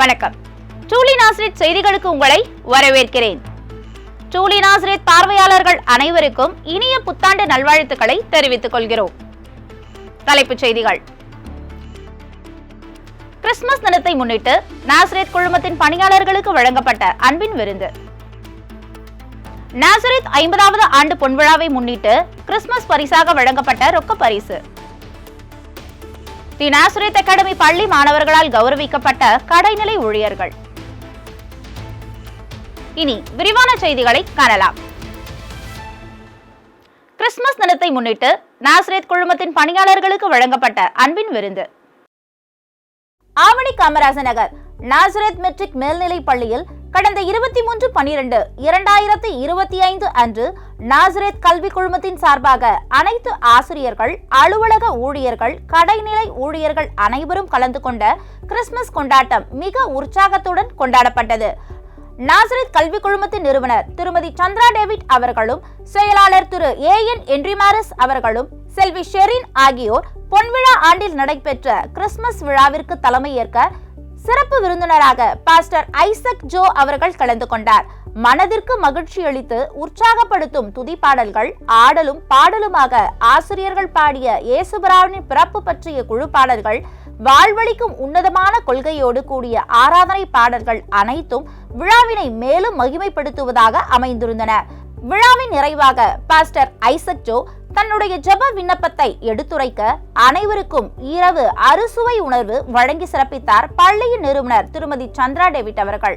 வணக்கம். ட்ரூலி நாசரேத் செய்திகளுக்கு உங்களை வரவேற்கிறேன். ட்ரூலி நாசரேத் பார்வையாளர்கள் அனைவருக்கும் இனிய புத்தாண்டு நல்வாழ்த்துக்களை தெரிவித்துக் கொள்கிறோம். தலைப்புச் செய்திகள். கிறிஸ்துமஸ் தினத்தை முன்னிட்டு நாசரேத் குழுமத்தின் பணியாளர்களுக்கு வழங்கப்பட்ட அன்பின் விருந்து. நாசரேத் 50வது ஆண்டு பொன்விழாவை முன்னிட்டு கிறிஸ்துமஸ் பரிசாக வழங்கப்பட்ட ரொக்க பரிசு. தி நாசரேத் அகாடமி பள்ளி மாணவர்களால் கௌரவிக்கப்பட்ட கடைநிலை ஊழியர்கள். இனி விரிவான செய்திகளை காணலாம். கிறிஸ்துமஸ் தினத்தை முன்னிட்டு நாசரேத் குழுமத்தின் பணியாளர்களுக்கு வழங்கப்பட்ட அன்பின் விருந்து. ஆவடி காமராஜர் நகர் நாசரேத் மெட்ரிக் மேல்நிலை பள்ளியில் கடந்த 23/12/2025 அன்று நாசரேத் கல்வி குழுமத்தின் சார்பாக அனைத்து ஆசிரியர்கள், அலுவலக ஊழியர்கள், கடைநிலை ஊழியர்கள் அனைவரும் கலந்து கொண்ட கிறிஸ்துமஸ் கொண்டாட்டம் மிக உற்சாகத்துடன் கொண்டாடப்பட்டது. நாசரேத் கல்வி குழுமத்தின் நிறுவனர் திருமதி சந்திரா டேவிட் அவர்களும், செயலாளர் திரு ஏஎன் என்ரிமாரஸ் அவர்களும், செல்வி ஷெரின் ஆகியோர் பொன்விழா ஆண்டில் நடைபெற்ற கிறிஸ்துமஸ் விழாவிற்கு தலைமையேற்க சிறப்பு விருந்தினராக பாஸ்டர் ஐசக் ஜோ அவர்கள் கலந்து கொண்டார். மனதிற்கு மகிழ்ச்சி அளித்து உற்சாகப்படுத்தும் துதி பாடல்கள், ஆடலும் பாடலுமாக ஆசிரியர்கள் பாடிய இயேசுபிரானின் பிறப்பு பற்றிய குழு பாடல்கள், வாழ்வளிக்கும் உன்னதமான கொள்கையோடு கூடிய ஆராதனை பாடல்கள் அனைத்தும் விழாவினை மேலும் மகிமைப்படுத்துவதாக அமைந்திருந்தன. விழாவின் நிறைவாக பாஸ்டர் ஐசக் ஜோ தன்னுடைய ஜெப விண்ணப்பத்தை எடுத்துரைக்க அனைவருக்கும் இரவு அறுசுவை உணர்வு வழங்கி சிறப்பித்தார் பள்ளியின் நிறுவனர் திருமதி சந்திரா டேவிட் அவர்கள்.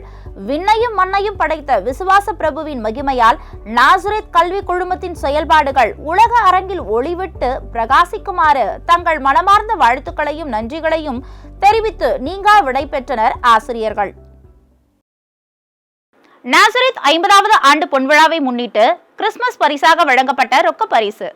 விண்ணையும் மண்ணையும் படைத்த விசுவாச பிரபுவின் மகிமையால் நாசரேத் கல்வி குழுமத்தின் செயல்பாடுகள் உலக அரங்கில் ஒளிவிட்டு பிரகாசிக்குமாறு தங்கள் மனமார்ந்த வாழ்த்துக்களையும் நன்றிகளையும் தெரிவித்து நீங்கா விடை பெற்றனர் ஆசிரியர்கள். நாசரேத் 50வது ஆண்டு பொன்விழாவை முன்னிட்டு கிறிஸ்துமஸ் பரிசாக வழங்கப்பட்ட ரொக்க பரிசு.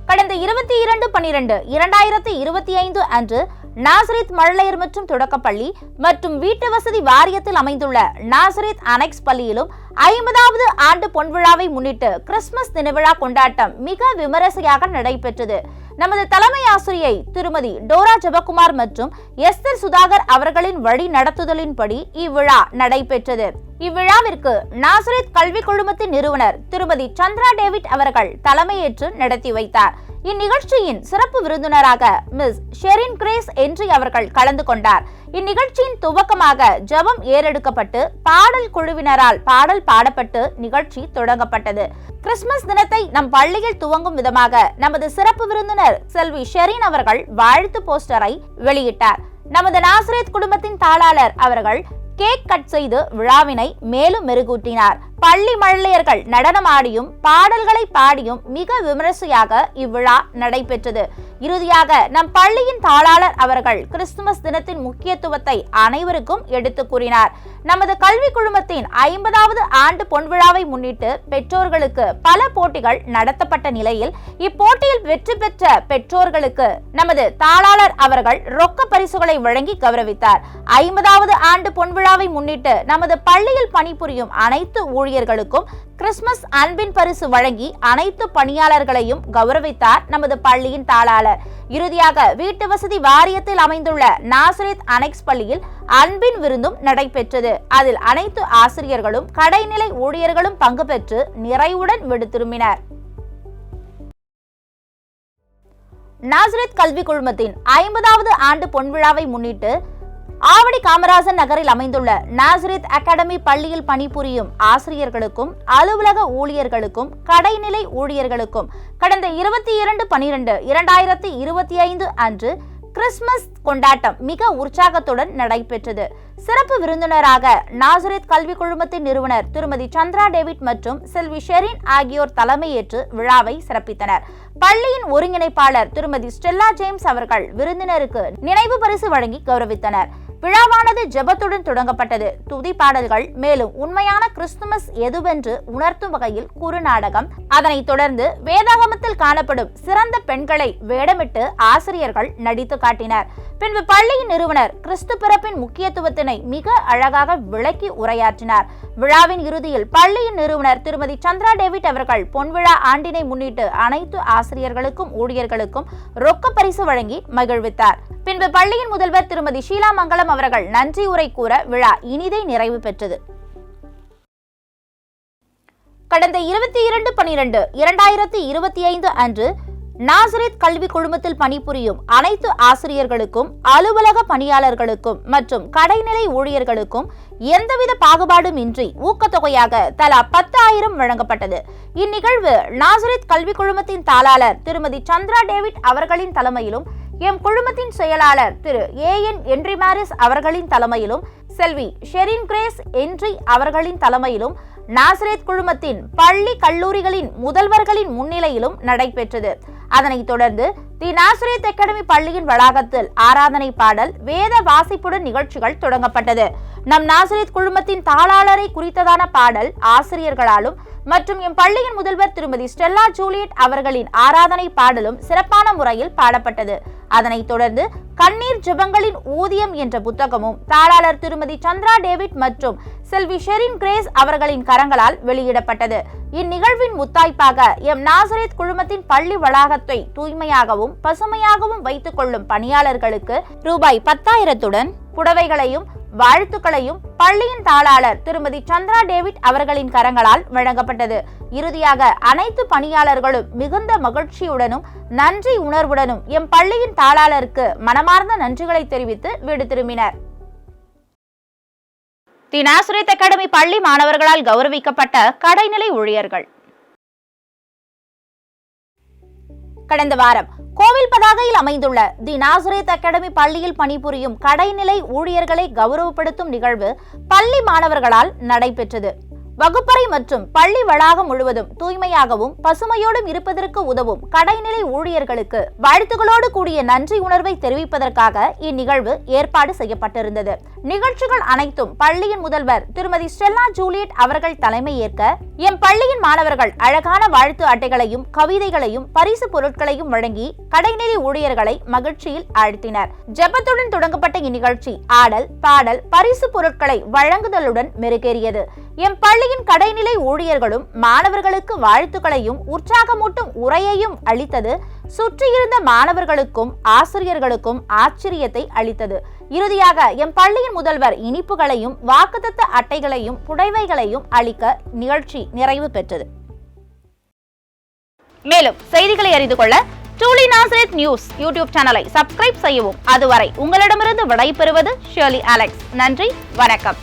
கடந்த 22/12/2025 அன்று நாசரேத் மழலையர் மற்றும் தொடக்கப்பள்ளி மற்றும் வீட்டு வசதி வாரியத்தில் அமைந்துள்ள நாசரேத் அனெக்ஸ் பள்ளியிலும் 50வது ஆண்டு பொன்விழாவை முன்னிட்டு கிறிஸ்துமஸ் தினவிழா கொண்டாட்டம் மிக விமரிசையாக நடைபெற்றது. நமது தலைமை ஆசிரியை திருமதி டோரா ஜெபகுமார் மற்றும் எஸ்தர் சுதாகர் அவர்களின் வழி நடத்துதலின்படி இவ்விழா நடைபெற்றது. இவ்விழாவிற்கு நாசரேத் கல்வி குழுமத்தின் நிறுவனர் திருமதி சந்திரா டேவிட் அவர்கள் தலைமையேற்று நடத்தி வைத்தார். இந்நிகழ்ச்சியின் சிறப்பு விருந்தினராக மிஸ் ஷெரின் கிரேஸ் என்றி அவர்கள் கலந்து கொண்டார். இந்நிகழ்ச்சியின் துவக்கமாக ஜெபம் ஏறெடுக்கப்பட்டு பாடல் குழுவினரால் பாடல் பாடப்பட்டு நிகழ்ச்சி தொடங்கப்பட்டது. கிறிஸ்துமஸ் தினத்தை நம் பள்ளியில் துவங்கும் விதமாக நமது சிறப்பு விருந்தினர் செல்வி ஷெரின் அவர்கள் வாழ்த்து போஸ்டரை வெளியிட்டார். நமது நாசரேத் குடும்பத்தின் தாளாளர் அவர்கள் கேக் கட் செய்து விழாவினை மேலும் மெருகூட்டினார். பள்ளி மழலையர்கள் நடனமாடியும் பாடல்களை பாடியும் மிக விமரிசையாக இவ்விழா நடைபெற்றது. இறுதியாக நம் பள்ளியின் தாளாளர் அவர்கள் கிறிஸ்துமஸ் தினத்தின் முக்கியத்துவத்தை அனைவருக்கும் எடுத்து கூறினார். நமது கல்வி குழுமத்தின் 50வது ஆண்டு பொன்விழாவை முன்னிட்டு பெற்றோர்களுக்கு பல போட்டிகள் நடத்தப்பட்ட நிலையில் இப்போட்டியில் வெற்றி பெற்ற பெற்றோர்களுக்கு நமது தாளாளர் அவர்கள் ரொக்க பரிசுகளை வழங்கி கௌரவித்தார். 50வது ஆண்டு பொன்விழாவை முன்னிட்டு நமது பள்ளியில் பணிபுரியும் அனைத்து ஊழியர்களுக்கும் கிறிஸ்துமஸ் அன்பின் பரிசு வழங்கி அனைத்து பணியாளர்களையும் கௌரவித்தார் நமது பள்ளியின் தாளாளர். இறுதியாக வீட்டு வசதி வாரியத்தில் அமைந்துள்ள நாசரேத் அனெக்ஸ் பள்ளியில் அன்பின் விருந்தும் நடைபெற்றது. அதில் அனைத்து ஆசிரியர்களும் கடைநிலை ஊழியர்களும் பங்கு பெற்று நிறைவுடன் வீடு திரும்பினர். நாசரேத் கல்வி குழுமத்தின் 50வது ஆண்டு பொன்விழாவை முன்னிட்டு ஆவடி காமராஜர் நகரில் அமைந்துள்ள நாசரேத் அகாடமி பள்ளியில் பணிபுரியும் ஆசிரியர்களுக்கும், அலுவலக ஊழியர்களுக்கும், கடைநிலை ஊழியர்களுக்கும் கடந்த 22/12/2025 அன்று கிறிஸ்துமஸ் கொண்டாட்டம் மிக உற்சாகத்துடன் நடைபெற்றது. சிறப்பு விருந்தினராக நாசரேத் கல்வி குழுமத்தின் நிறுவனர் திருமதி சந்திரா டேவிட் மற்றும் செல்வி ஷெரின் ஆகியோர் தலைமையேற்று விழாவை சிறப்பித்தனர். பள்ளியின் ஒருங்கிணைப்பாளர் திருமதி ஸ்டெல்லா ஜேம்ஸ் அவர்கள் விருந்தினருக்கு நினைவு பரிசு வழங்கி கௌரவித்தனர். விழாவானது ஜெபத்துடன் தொடங்கப்பட்டது. துதி பாடல்கள், மேலும் உண்மையான கிறிஸ்துமஸ் எதுவென்று உணர்த்தும் வகையில் குறுநாடகம், அதனைத் தொடர்ந்து வேதாகமத்தில் காணப்படும் சிறந்த பெண்களை வேடமிட்டு ஆசிரியர்கள் நடித்து காட்டினர். பின்பு பள்ளியின் நிறுவனர் கிறிஸ்து பிறப்பின் முக்கியத்துவத்தினை மிக அழகாக விளக்கி உரையாற்றினார். விழாவின் இறுதியில் பள்ளியின் நிறுவனர் திருமதி சந்திரா டேவிட் அவர்கள் பொன்விழா ஆண்டினை முன்னிட்டு அனைத்து ஆசிரியர்களுக்கும் ஊழியர்களுக்கும் ரொக்க பரிசு வழங்கி மகிழ்வித்தார். பின்பு பள்ளியின் முதல்வர் திருமதி ஷீலா மங்கலம் அவர்கள் நன்றி உரை கூற விழா இனிதை நிறைவு பெற்றது. கடந்த 22/12/2025 அன்று நாசரேத் கல்வி குழுமத்தில் பணிபுரியும் அனைத்து ஆசிரியர்களுக்கும், அலுவலக பணியாளர்களுக்கும் மற்றும் கடைநிலை ஊழியர்களுக்கும் எந்தவித பாகுபாடும் இன்றி ஊக்கத்தொகையாக தலா 10,000 வழங்கப்பட்டது. இந்நிகழ்வு நாசரேத் கல்வி குழுமத்தின் தாளாளர் திருமதி சந்திரா டேவிட் அவர்களின் தலைமையிலும், எம் குழுமத்தின் செயலாளர் திரு ஏஎன் என்ரி மாரிஸ் அவர்களின் தலைமையிலும், செல்வி ஷெரின் கிரேஸ் என்ரி அவர்களின் தலைமையிலும், நாசரேத் குழுமத்தின் பள்ளி கல்லூரிகளின் முதல்வர்களின் முன்னிலையிலும் நடைபெற்றது. அதனைத் தொடர்ந்து தி நாசரேத் அகாடமி பள்ளியின் வளாகத்தில் ஆராதனை பாடல், வேத வாசிப்புடன் நிகழ்ச்சிகள் தொடங்கப்பட்டது. நம் நாசரேத் குழுமத்தின் தாளாளரை குறித்ததான பாடல் ஆசிரியர்களாலும் மற்றும் எம் பள்ளியின் முதல்வர் திருமதி ஸ்டெல்லா ஜூலியட் அவர்களின் ஆராதனை பாடலும் சிறப்பான முறையில் பாடப்பட்டது. அதனைத் தொடர்ந்து கண்ணீர் ஜெபங்களின் ஊதியம் என்ற புத்தகமும் தாளாளர் திருமதி சந்திரா டேவிட் மற்றும் செல்வி ஷெரின் கிரேஸ் அவர்களின் கரங்களால் வெளியிடப்பட்டது. இந்நிகழ்வின் முத்தாய்ப்பாக எம் நாசரேத் குழுமத்தின் பள்ளி வளாகத்தை தூய்மையாகவும் பசுமையாகவும் வைத்துக் கொள்ளும் பணியாளர்களுக்கு ரூபாய் 10,000 புடவைகளையும் வாழ்த்துக்களையும் பள்ளியின் தாளாளர் திருமதி சந்திரா டேவிட் அவர்களின் கரங்களால் வழங்கப்பட்டது. இறுதியாக அனைத்து பணியாளர்களும் மிகுந்த மகிழ்ச்சியுடனும் நன்றி உணர்வுடனும் எம் பள்ளியின் தாளாளருக்கு மனமார்ந்த நன்றிகளை தெரிவித்து வீடு திரும்பினர். தி நாசரேத் அகாடமி பள்ளி மாணவர்களால் கௌரவிக்கப்பட்ட கடைநிலை ஊழியர்கள். கடந்த வாரம் கோவில் பதாகையில் அமைந்துள்ள தி நாசரேத் அகாடமி பள்ளியில் பணிபுரியும் கடைநிலை ஊழியர்களை கௌரவப்படுத்தும் நிகழ்வு பள்ளி மாணவர்களால் நடைபெற்றது. வகுப்பறை மற்றும் பள்ளி வளாகம் முழுவதும் தூய்மையாகவும் பசுமையோடும் இருப்பதற்கு உதவும் கடைநிலை ஊழியர்களுக்கு வாழ்த்துக்களோடு கூடிய நன்றி உணர்வை தெரிவிப்பதற்காக இந்நிகழ்வு ஏற்பாடு செய்யப்பட்டிருந்தது. நிகழ்ச்சிகள் அனைத்தும் பள்ளியின் முதல்வர் திருமதி ஸ்டெல்லா ஜூலியட் அவர்கள் தலைமை ஏற்க எம் பள்ளியின் மாணவர்கள் அழகான வாழ்த்து அட்டைகளையும் கவிதைகளையும் பரிசு பொருட்களையும் வழங்கி கடைநிலை ஊழியர்களை மகிழ்ச்சியில் ஆழ்த்தினர். ஜெபத்துடன் தொடங்கப்பட்ட இந்நிகழ்ச்சி ஆடல், பாடல், பரிசு பொருட்களை வழங்குதலுடன் மெருகேறியது. எம் பள்ளியின் கடைநிலை ஊழியர்களும் மாணவர்களுக்கு வாழ்த்துக்களையும் உற்சாகமூட்டும் உரையையும் அளித்தது சுற்றியிருந்த மாணவர்களுக்கும் ஆசிரியர்களுக்கும் ஆச்சரியத்தை அளித்தது. இறுதியாக எம் பள்ளியின் முதல்வர் இனிப்புகளையும் வாக்குத்தத்த அட்டைகளையும் புடவைகளையும் அளிக்க நிகழ்ச்சி நிறைவு பெற்றது. மேலும் செய்திகளை அறிந்து கொள்ள ட்ரூலி நாசரேத் நியூஸ் யூடியூப் சேனலை சப்ஸ்கிரைப் செய்யவும். அதுவரை உங்களிடமிருந்து விடைபெறுவது ஷர்லி அலெக்ஸ். நன்றி, வணக்கம்.